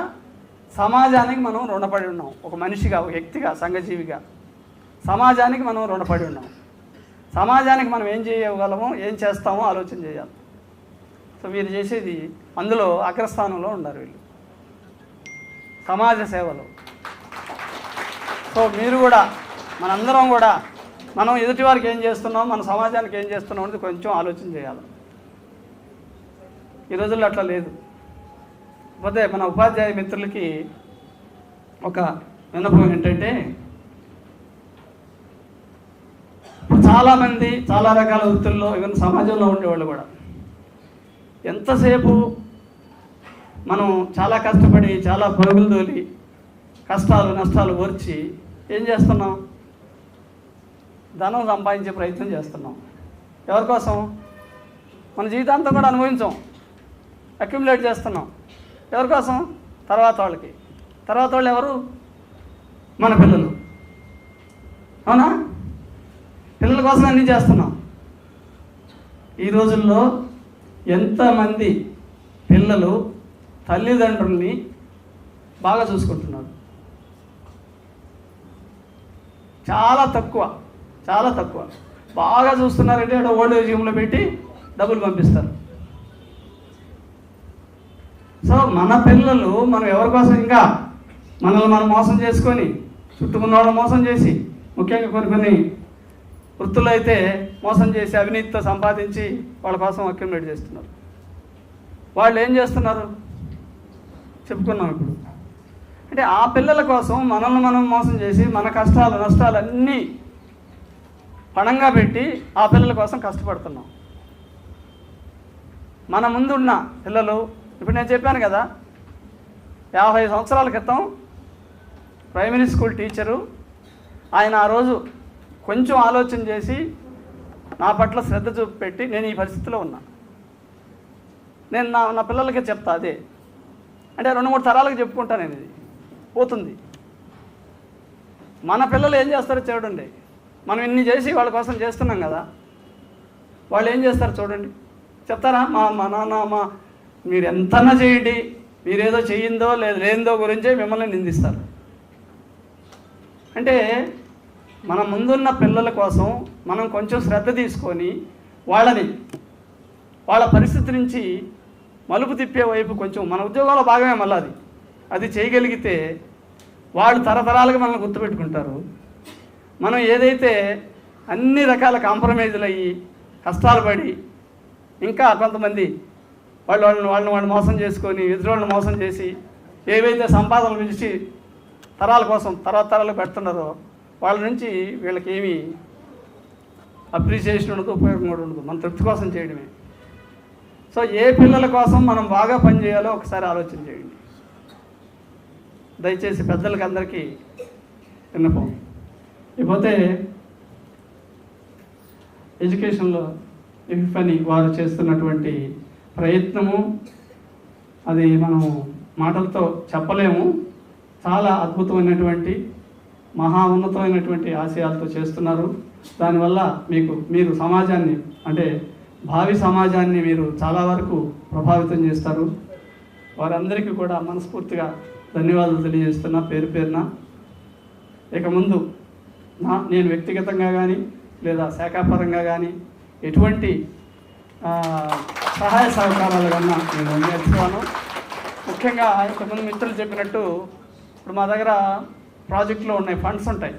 సమాజానికి మనం రుణపడి ఉన్నాం. ఒక మనిషిగా, ఒక వ్యక్తిగా, సంఘజీవిగా సమాజానికి మనం రుణపడి ఉన్నాం. సమాజానికి మనం ఏం చేయగలమో, ఏం చేస్తామో ఆలోచన చేయాలి. సో వీరు చేసేది అందులో అగ్రస్థానంలో ఉన్నారు వీళ్ళు, సమాజ సేవలో. సో మీరు కూడా, మనందరం కూడా మనం ఎదుటి వారికి ఏం చేస్తున్నాం, మన సమాజానికి ఏం చేస్తున్నాం అనేది కొంచెం ఆలోచన చేయాలి. ఈ రోజుల్లో అట్లా లేదు. పోతే మన ఉపాధ్యాయ మిత్రులకి ఒక విన్నపం ఏంటంటే, చాలామంది చాలా రకాల వృత్తుల్లో, ఈవెన్ సమాజంలో ఉండేవాళ్ళు కూడా ఎంతసేపు మనం చాలా కష్టపడి, చాలా పరుగులు తోలి, కష్టాలు నష్టాలు ఓర్చి ఏం చేస్తున్నాం? ధనం సంపాదించే ప్రయత్నం చేస్తున్నాం. ఎవరి కోసం? మన జీవితాంతం కూడా అనుభవించాం, అక్యుములేట్ చేస్తున్నాం. ఎవరి కోసం? తర్వాత వాళ్ళకి. తర్వాత వాళ్ళు ఎవరు? మన పిల్లలు. అవునా? పిల్లల కోసం అన్నీ చేస్తున్నాం. ఈ రోజుల్లో ఎంతమంది పిల్లలు తల్లిదండ్రుల్ని బాగా చూసుకుంటున్నారు? చాలా తక్కువ, చాలా తక్కువ. బాగా చూస్తున్నారంటే అక్కడ ఓల్డ్ ఏజ్ హోమ్లో పెట్టి డబ్బులు పంపిస్తారు. సో మన పిల్లలు మనం ఎవరి కోసం, ఇంకా మనల్ని మనం మోసం చేసుకొని, చుట్టుకున్న వాళ్ళని మోసం చేసి, ముఖ్యంగా కొన్ని వృత్తుల్లో అయితే మోసం చేసి, అవినీతితో సంపాదించి వాళ్ళ కోసం అక్యుములేట్ చేస్తున్నారు. వాళ్ళు ఏం చేస్తున్నారు చెప్పుకున్నాం ఇప్పుడు. అంటే ఆ పిల్లల కోసం మనల్ని మనం మోసం చేసి, మన కష్టాలు నష్టాలు అన్నీ పణంగా పెట్టి ఆ పిల్లల కోసం కష్టపడుతున్నాం. మన ముందున్న పిల్లలు, ఇప్పుడు నేను చెప్పాను కదా, 50 సంవత్సరాల క్రితం ప్రైమరీ స్కూల్ టీచరు, ఆయన ఆ రోజు కొంచెం ఆలోచన చేసి నా పట్ల శ్రద్ధ చూపెట్టి నేను ఈ పరిస్థితిలో ఉన్నా. నేను నా పిల్లలకి చెప్తా అదే. అంటే 2-3 తరాలకు చెప్పుకుంటాను నేను. ఇది పోతుంది. మన పిల్లలు ఏం చేస్తారో చూడండి. మనం ఇన్ని చేసి వాళ్ళ కోసం చేస్తున్నాం కదా, వాళ్ళు ఏం చేస్తారు చూడండి. చెప్తారా? మా నాన్న మీరు ఎంతన్నా చేయండి, మీరేదో చేయిందో లేదో గురించే మిమ్మల్ని నిందిస్తారు. అంటే మన ముందున్న పిల్లల కోసం మనం కొంచెం శ్రద్ధ తీసుకొని వాళ్ళ పరిస్థితి నుంచి మలుపు తిప్పే వైపు కొంచెం, మన ఉద్యోగంలో భాగమే మళ్ళీ అది చేయగలిగితే వాళ్ళు తరతరాలుగా మనల్ని గుర్తుపెట్టుకుంటారు. మనం ఏదైతే అన్ని రకాల కాంప్రమైజులు అయ్యి కష్టాలు పడి, ఇంకా కొంతమంది వాళ్ళని మోసం చేసుకొని, ఎదురోళ్ళని మోసం చేసి, ఏవైతే సంపాదనలు పిలిచి తరాల కోసం తర్వాత తరాలు పెడుతున్నారో వాళ్ళ నుంచి వీళ్ళకి ఏమీ అప్రిసియేషన్ ఉండదు, ఉపయోగం కూడా ఉండదు. మన తృప్తి కోసం చేయడమే. సో ఏ పిల్లల కోసం మనం బాగా పనిచేయాలో ఒకసారి ఆలోచన చేయండి. దయచేసి పెద్దలకి అందరికీ విన్నపం. ఇకపోతే ఎడ్యుకేషన్లో ఎఫ్ఎని వారు చేస్తున్నటువంటి ప్రయత్నము, అది మనం మాటలతో చెప్పలేము. చాలా అద్భుతమైనటువంటి, మహా ఉన్నతమైనటువంటి ఆశయాలతో చేస్తున్నారు. దానివల్ల మీరు సమాజాన్ని, అంటే భావి సమాజాన్ని మీరు చాలా వరకు ప్రభావితం చేస్తారు. వారందరికీ కూడా మనస్ఫూర్తిగా ధన్యవాదాలు తెలియజేస్తున్నా, పేరు పేరున. ఇక ముందు నేను వ్యక్తిగతంగా కానీ లేదా శాఖాపరంగా కానీ ఎటువంటి సహాయ సహకారాలు కన్నా నేను నేర్చుకున్నాను. ముఖ్యంగా ఇంతకుముందు మిత్రులు చెప్పినట్టు, ఇప్పుడు మా దగ్గర ప్రాజెక్టులో ఉన్నాయి, ఫండ్స్ ఉంటాయి.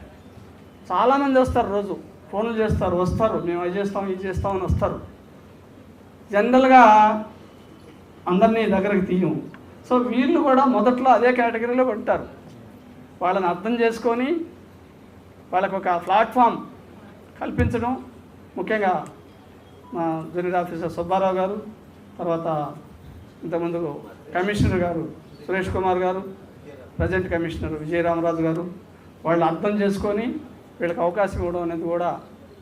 చాలామంది వస్తారు, రోజు ఫోన్లు చేస్తారు, వస్తారు, మేము అది చేస్తాం ఇది చేస్తామని వస్తారు. జనరల్గా అందరినీ దగ్గరకు తీయం. సో వీళ్ళు కూడా మొదట్లో అదే కేటగిరీలో ఉంటారు. వాళ్ళని అర్థం చేసుకొని వాళ్ళకు ఒక ప్లాట్ఫామ్ కల్పించడం, ముఖ్యంగా మా జూనియర్ ఆఫీసర్ సుబ్బారావు గారు, తర్వాత ఇంతకుముందు కమిషనర్ గారు సురేష్ కుమార్ గారు, ప్రజెంట్ కమిషనర్ విజయరామరాజు గారు, వాళ్ళు అర్థం చేసుకొని వీళ్ళకి అవకాశం ఇవ్వడం అనేది కూడా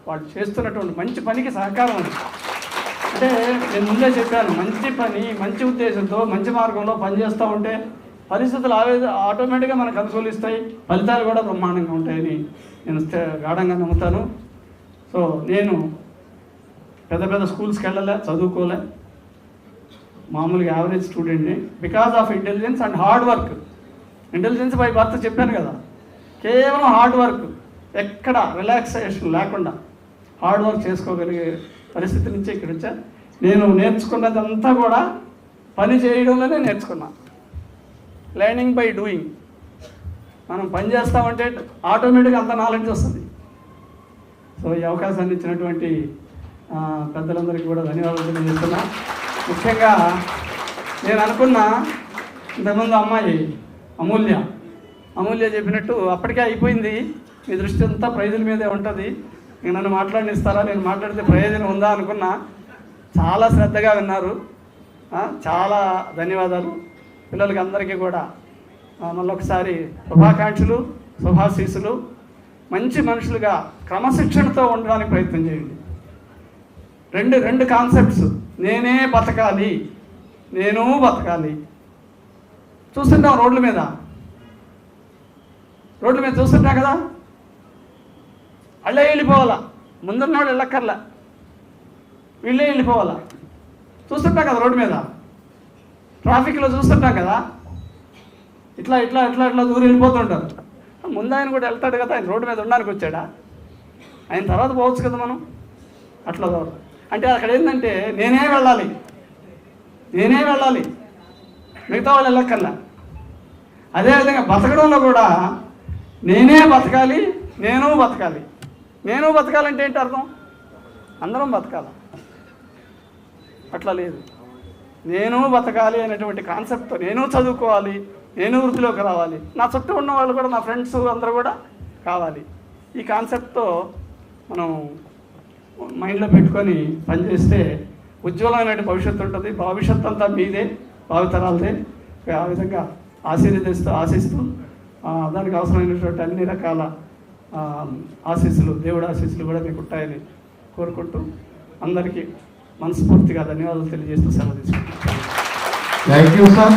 వాళ్ళు చేస్తున్నటువంటి మంచి పనికి సహకారం అది. అంటే నేను ముందే చెప్పాను, మంచి పని, మంచి ఉద్దేశంతో, మంచి మార్గంలో పనిచేస్తూ ఉంటే పరిస్థితులు ఆటోమేటిక్గా మనకు అనుకూలిస్తాయి, ఫలితాలు కూడా బ్రహ్మాండంగా ఉంటాయని నేను గాఢంగా నమ్ముతాను. సో నేను పెద్ద పెద్ద స్కూల్స్కి వెళ్ళలే, చదువుకోలే, మామూలుగా యావరేజ్ స్టూడెంట్ని. Because of intelligence and hard work. Intelligence by birth చెప్పాను కదా, కేవలం హార్డ్ వర్క్, ఎక్కడ రిలాక్సేషన్ లేకుండా హార్డ్ వర్క్ చేసుకోగలిగే పరిస్థితి నుంచి ఇక్కడ వచ్చా. నేను నేర్చుకున్నదంతా కూడా పని చేయడంలోనే నేర్చుకున్నా. Learning by doing. మనం పని చేస్తామంటే ఆటోమేటిక్గా అంత నాలెడ్జ్ వస్తుంది. సో ఈ అవకాశాన్ని ఇచ్చినటువంటి పెద్దలందరికీ కూడా ధన్యవాదాలు తెలియజేస్తున్నా. ముఖ్యంగా నేను అనుకున్న ఇంతకుముందు అమ్మాయి అమూల్య చెప్పినట్టు అప్పటికే అయిపోయింది, మీ దృష్టి అంతా ప్రైజుల మీదే ఉంటుంది, ఇంక నన్ను మాట్లాడనిస్తారా, నేను మాట్లాడితే ప్రయోజనం ఉందా అనుకున్నా. చాలా శ్రద్ధగా విన్నారు, చాలా ధన్యవాదాలు. పిల్లలకి అందరికీ కూడా మళ్ళొకసారి శుభాకాంక్షలు, శుభాశీస్సులు. మంచి మనుషులుగా క్రమశిక్షణతో ఉండడానికి ప్రయత్నం చేయండి. రెండు కాన్సెప్ట్స్, నేనే బతకాలి, నేను బతకాలి. చూస్తుంటాం రోడ్ల మీద చూస్తుంటాం కదా, అళ్ళే వెళ్ళిపోవాలా, ముందున్నవాడు వెళ్ళక్కర్లా, వీళ్ళే వెళ్ళిపోవాలా. చూస్తుంటాం కదా రోడ్డు మీద, ట్రాఫిక్లో చూస్తుంటాం కదా, ఇట్లా ఇట్లా ఇట్లా ఇట్లా దూరం వెళ్ళిపోతుంటారు. ముందు ఆయన కూడా వెళ్తాడు కదా, ఆయన రోడ్డు మీద ఉండడానికి వచ్చాడా, ఆయన తర్వాత పోవచ్చు కదా మనం. అట్లా అంటే అక్కడ ఏంటంటే నేనే వెళ్ళాలి, మిగతా వాళ్ళు వెళ్ళక్కర్లా. అదేవిధంగా బతకడంలో కూడా నేనే బతకాలి, నేను బతకాలంటే ఏంటి అర్థం? అందరం బతకాలి. అట్లా లేదు, నేను బతకాలి అనేటువంటి కాన్సెప్ట్తో నేను చదువుకోవాలి, నేను వృత్తిలోకి రావాలి, నా చుట్టూ ఉన్న వాళ్ళు కూడా, నా ఫ్రెండ్స్ అందరూ కూడా కావాలి. ఈ కాన్సెప్ట్తో మనం మైండ్లో పెట్టుకొని పనిచేస్తే ఉజ్వలమైన భవిష్యత్తు ఉంటుంది. భవిష్యత్తు అంతా మీదే, భావితరాలదే. ఆ విధంగా ఆశిస్తూ దానికి అవసరమైనటువంటి అన్ని రకాల ఆశీస్సులు, దేవుడి ఆశీస్సులు కూడా మీకు ఉంటాయని కోరుకుంటూ అందరికీ మనస్ఫూర్తిగా ధన్యవాదాలు తెలియజేస్తూ సెలవు తీసుకుంటాను. Thank you sir.